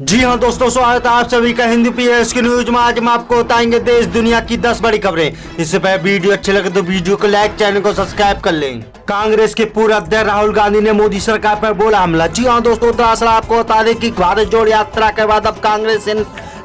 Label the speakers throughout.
Speaker 1: जी हाँ दोस्तों, स्वागत है आप सभी का हिंदी पीएस की न्यूज में। आज हम आपको बताएंगे देश दुनिया की 10 बड़ी खबरें। इससे पहले वीडियो अच्छी लगे तो वीडियो को लाइक, चैनल को सब्सक्राइब कर लें। कांग्रेस के पूर्व अध्यक्ष राहुल गांधी ने मोदी सरकार पर बोला हमला। जी हाँ दोस्तों, दरअसल आपको बता दें कि भारत जोड़ यात्रा के बाद अब कांग्रेस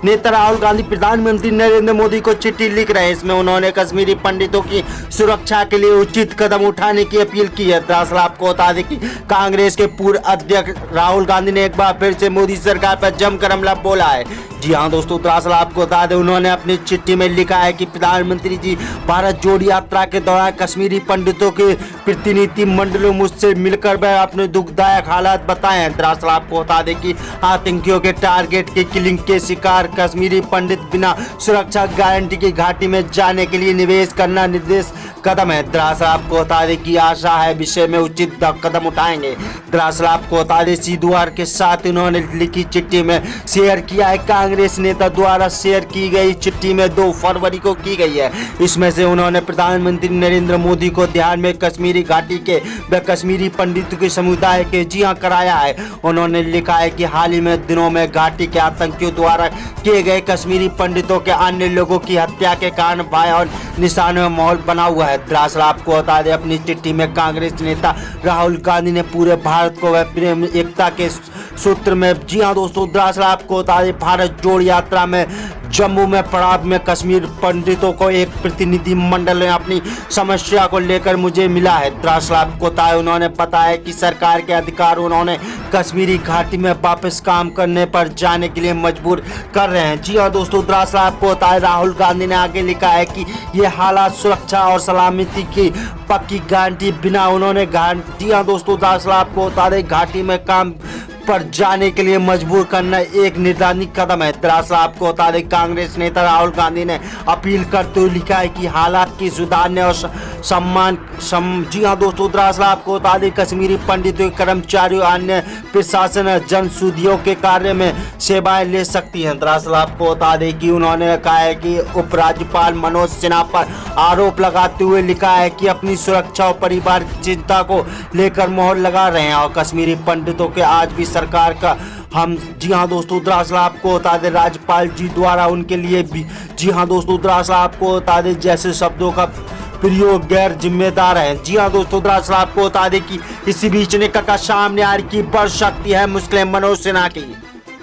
Speaker 1: नेता राहुल गांधी प्रधानमंत्री नरेंद्र मोदी को चिट्ठी लिख रहे हैं। इसमें उन्होंने कश्मीरी पंडितों की सुरक्षा के लिए उचित कदम उठाने की अपील की है। दरअसल आपको बता दें कि कांग्रेस के पूर्व अध्यक्ष राहुल गांधी ने एक बार फिर से मोदी सरकार पर जमकर हमला बोला है। जी हाँ दोस्तों, दरअसल आपको बता दें उन्होंने अपनी चिट्ठी में लिखा है कि प्रधानमंत्री जी, भारत जोड़ यात्रा के दौरान कश्मीरी पंडितों के प्रतिनिधि मंडलों मुझसे मिलकर वह अपने दुखदायक हालात बताए हैं। दरअसल आपको बता दें कि आतंकियों के टारगेट के किलिंग के शिकार कश्मीरी पंडित बिना सुरक्षा गारंटी की घाटी में जाने के लिए निवेश करना निर्देश कदम है। दरअसल आपको बता दें कि आशा है विषय में उचित कदम उठाएंगे। दरअसल आपको बता दें सीधुआर के साथ उन्होंने लिखी चिट्ठी में शेयर किया है। कांग्रेस नेता द्वारा शेयर की गई चिट्ठी में 2 फरवरी को की गई है। इसमें से उन्होंने प्रधानमंत्री नरेंद्र मोदी को ध्यान में कश्मीरी घाटी के व कश्मीरी पंडितों के समुदाय के जी हाँ कराया है। उन्होंने लिखा है कि हाल ही में दिनों में घाटी के आतंकियों द्वारा किए गए कश्मीरी पंडितों के अन्य लोगों की हत्या के कारण भय और निशान में माहौल बना हुआ है। दरअसल आपको बता दें अपनी चिट्ठी में कांग्रेस नेता राहुल गांधी ने पूरे भारत को वह प्रेम एकता के सूत्र में, जी हाँ दोस्तों, दरअसल आपको बता दें भारत जोड़ यात्रा में जम्मू में पड़ाव में कश्मीर पंडितों को एक प्रतिनिधि मंडल ने अपनी समस्या को लेकर मुझे मिला है। दरअसल आपको बताया उन्होंने बताया कि सरकार के अधिकार उन्होंने कश्मीरी घाटी में वापस काम करने पर जाने के लिए मजबूर कर रहे हैं। जी हाँ दोस्तों, दरअसल आपको बताया राहुल गांधी ने आगे लिखा है कि ये हालात सुरक्षा और सलामती की पक्की गारंटी बिना उन्होंने जी हाँ दोस्तों, दरअसल आपको बता दें घाटी में काम पर जाने के लिए मजबूर करना एक निर्धारित कदम है। दरअसल आपको बता दें कांग्रेस नेता राहुल गांधी ने अपील करते हुए लिखा है कि हालात की सुधारने और जी हाँ दोस्तों, दरअसल आपको बता दें कश्मीरी पंडितों, कर्मचारियों, अन्य प्रशासन जनशुद्धियों के कार्य में सेवाएं ले सकती हैं। दरअसल आपको बता दें कि उन्होंने कहा है कि उपराज्यपाल मनोज सिन्हा पर आरोप लगाते हुए लिखा है कि अपनी सुरक्षा और परिवार की चिंता को लेकर मोहर लगा रहे हैं और कश्मीरी पंडितों के आज भी सरकार का हम, जी हाँ दोस्तों, दरअसल आपको बता दें राज्यपाल जी द्वारा उनके लिए भी, जी हाँ दोस्तों, दरअसल आपको बता दें जैसे शब्दों का प्रयोग गैर जिम्मेदार है। जी हाँ दोस्तों, दरअसल आपको बता दें कि इसी बीच निकल सामने आ रही की बड़ शक्ति है मुस्लिम मनोज सिन्हा की।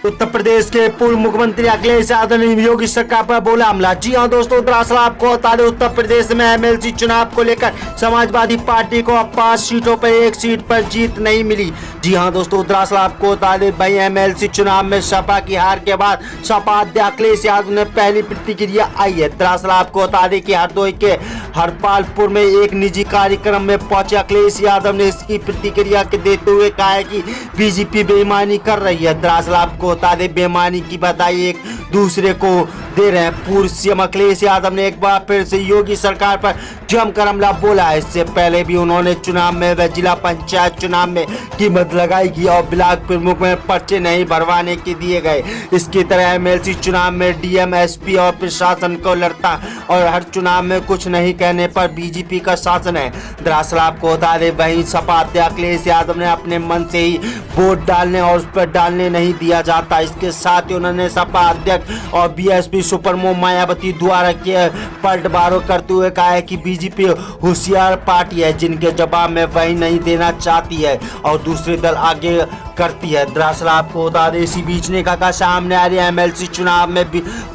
Speaker 1: उत्तर प्रदेश के पूर्व मुख्यमंत्री अखिलेश यादव ने योगी सरकार पर बोला हमला। जी हाँ दोस्तों, दरअसल आपको बता दें उत्तर प्रदेश में एमएलसी चुनाव को लेकर समाजवादी पार्टी को अब 5 सीटों पर 1 सीट पर जीत नहीं मिली। जी हाँ दोस्तों, दरअसल आपको बता दें भाई एमएलसी चुनाव में सपा की हार के बाद सपा अध्यक्ष अखिलेश यादव ने पहली प्रतिक्रिया आई है। दरअसल आपको बता दें कि हरदोई के हरपालपुर में एक निजी कार्यक्रम में पहुंचे अखिलेश यादव ने इसकी प्रतिक्रिया के देते हुए कहा है कि बीजेपी बेईमानी कर रही है। दरअसल आपको बता दें बेईमानी की बधाई एक दूसरे को दे रहे हैं। पूर्व सीएम अखिलेश यादव ने एक बार फिर से योगी सरकार पर जमकर हमला बोला है। इससे पहले भी उन्होंने चुनाव में व जिला पंचायत चुनाव में कीमत लगाई गई और ब्लॉक प्रमुख में पर्चे नहीं भरवाने के दिए गए। इसकी तरह एमएलसी चुनाव में डीएम, एसपी और प्रशासन को लड़ता और हर चुनाव में कुछ नहीं कहने पर बीजेपी का शासन है। दरअसल आपको बता दें वहीं सपा अध्यक्ष अखिलेश यादव ने अपने मन से ही वोट डालने और उस पर डालने नहीं दिया जाता। इसके साथ ही उन्होंने सपा अध्यक्ष और बीएसपी सुप्रीमो मायावती द्वारा किए पलटवार करते हुए कहा है कि बीजेपी होशियार पार्टी है जिनके जवाब में वही नहीं देना चाहती है और दूसरे दल आगे करती है। दरअसल आपको बता दें इसी बीच ने कहा सामने आ रही एमएलसी चुनाव में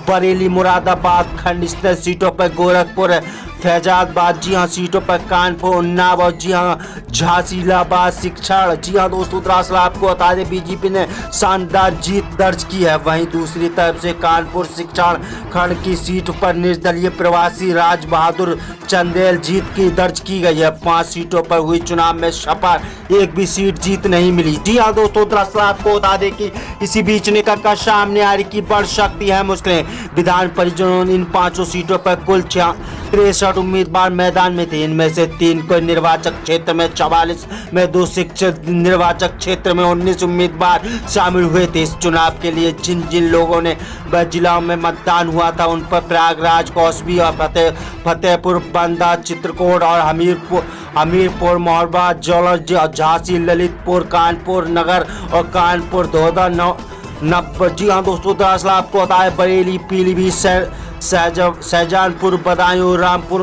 Speaker 1: बरेली, मुरादाबाद, खंड स्थित सीटों पर गोरखपुर, फैजाबाद, जी हाँ सीटों पर कानपुर, उन्नाव और जी हाँ झांसी, इलाहाबाद, शिक्षण। जी हाँ दोस्तों, दरअसल आपको बता दें बीजेपी ने शानदार जीत दर्ज की है। वहीं दूसरी तरफ से कानपुर शिक्षण खंड की सीट पर निर्दलीय प्रवासी राज बहादुर चंदेल जीत की दर्ज की गई है। 5 सीटों पर हुई चुनाव में सपा एक भी सीट जीत नहीं मिली। जी हाँ दोस्तों, दरअसल आपको बता दें कि इसी बीच निकल कर सामने आ रही की बड़ शक्ति है मुस्लिम विधान परिषद। इन 5 सीटों पर कुल 63 उम्मीदवार मैदान में थे। इनमें से 3 को निर्वाचक क्षेत्र में 44 में 2 शिक्षक निर्वाचक क्षेत्र में 19 उम्मीदवार शामिल हुए थे। इस चुनाव के लिए जिन जिन लोगों ने वह जिलाओं में मतदान हुआ था उन पर प्रयागराज, कौसबी और फतेहपुर, बंदा, चित्रकूट और हमीरपुर, मोरबा, जौलर, झांसी, ललितपुर, कानपुर नगर और कानपुर, धौदा, जी हाँ दोस्तों, दरअसल आपको बताएं बरेली, पीलीभीत, शाहजहांपुर, बदायूं, रामपुर,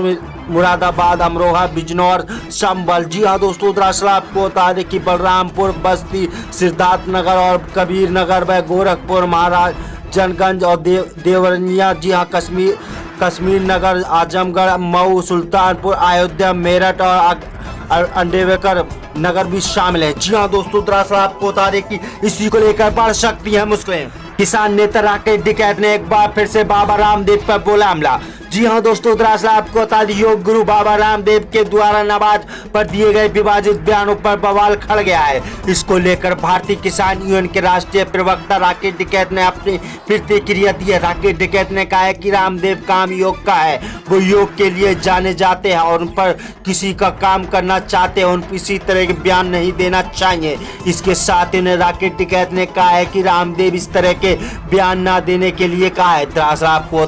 Speaker 1: मुरादाबाद, अमरोहा, बिजनौर, संभल। जी हाँ दोस्तों, दरअसल आपको बता दें कि बलरामपुर, बस्ती, सिद्धार्थनगर और कबीर नगर व गोरखपुर, महाराजगंज और देवरिया। जी हाँ, कश्मीर नगर, आजमगढ़, मऊ, सुल्तानपुर, अयोध्या, मेरठ और अंबेडकर नगर भी शामिल है। जी हाँ दोस्तों, दरअसल आपको बता दें कि इसी को लेकर बढ़ सकती है मुश्किलें। किसान नेता राकेश टिकैत ने एक बार फिर से बाबा रामदेव पर बोला हमला। जी हाँ दोस्तों, दरअसल आपको बता दें योग गुरु बाबा रामदेव के द्वारा नमाज पर दिए गए विवादित बयानों पर बवाल खड़ गया है। इसको लेकर भारतीय किसान यूनियन के राष्ट्रीय प्रवक्ता राकेश टिकैत ने अपनी प्रतिक्रिया दी है। राकेश टिकैत ने कहा है कि रामदेव काम योग का है, वो योग के लिए जाने जाते हैं और उन पर किसी का काम करना चाहते हैं, उन किसी तरह के बयान नहीं देना चाहिए। इसके साथ ही राकेश टिकैत ने कहा है कि रामदेव इस तरह के बयान न देने के लिए कहा है। दरअसल आपको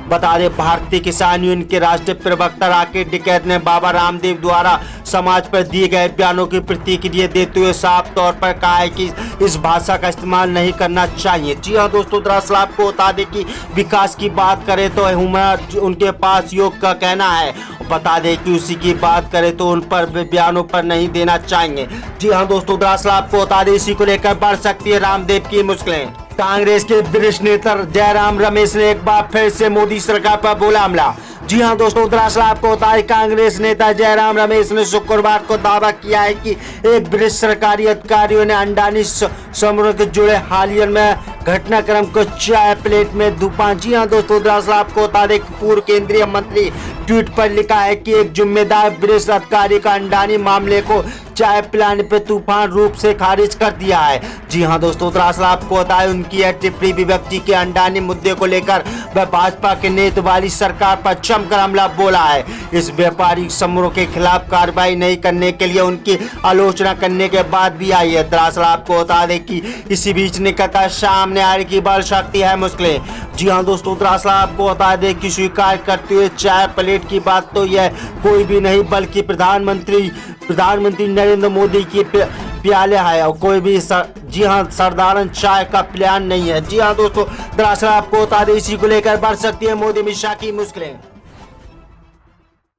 Speaker 1: बता दें भारतीय किसान यूनियन के राष्ट्रीय प्रवक्ता राकेश टिकैत ने बाबा रामदेव द्वारा समाज पर दिए गए बयानों की प्रतिक्रिया देते हुए साफ तौर पर कहा है कि इस भाषा का इस्तेमाल नहीं करना चाहिए। जी हाँ दोस्तों, दरअसल आपको बता दें कि विकास की बात करें तो उनके पास योग का कहना है, बता दें कि उसी की बात करें तो उन पर बयानों पर नहीं देना चाहिए। जी हाँ दोस्तों, दरअसल आपको बता दें इसी को लेकर बढ़ सकती है रामदेव की मुश्किलें। कांग्रेस के वरिष्ठ नेता जयराम रमेश ने एक बार फिर से मोदी सरकार पर बोला हमला। जी हाँ दोस्तों, दरअसल आपको बताएं कांग्रेस नेता जयराम रमेश ने शुक्रवार को दावा किया है कि एक वरिष्ठ सरकारी अधिकारियों ने अंडानी समूह से जुड़े हालिया में घटनाक्रम को चाय प्लेट में धूपा। जी हाँ दोस्तों, दरअसल आपको बता दें पूर्व केंद्रीय मंत्री ट्वीट पर लिखा है कि एक जिम्मेदार वरिष्ठ अधिकारी का अंडानी मामले को चाय पिलाने पर तूफान रूप से खारिज कर दिया है। जी हाँ दोस्तों, दरअसल आपको बताएं उनकी यह टिप्पणी विपक्षी के अंडानी मुद्दे को लेकर वह भाजपा के नेतृत्व वाली सरकार पर जमकर हमला बोला है। इस व्यापारिक समूह के खिलाफ कार्रवाई नहीं करने के लिए उनकी आलोचना करने के बाद भी आई है। दरअसल आपको बता दें कि इसी बीच निकलकर सामने आने की बढ़ सकती है मुश्किलें। जी हाँ दोस्तों, दरअसल आपको बता दें कि स्वीकार करते हुए चाय प्लेट की बात तो यह कोई भी नहीं बल्कि प्रधानमंत्री नरेंद्र मोदी की प्याले है और कोई भी जी हाँ साधारण चाय का प्लान नहीं है। जी हाँ दोस्तों, दरअसल आपको बता दें इसी को लेकर बढ़ सकती है मोदी अमित शाह की मुश्किलें।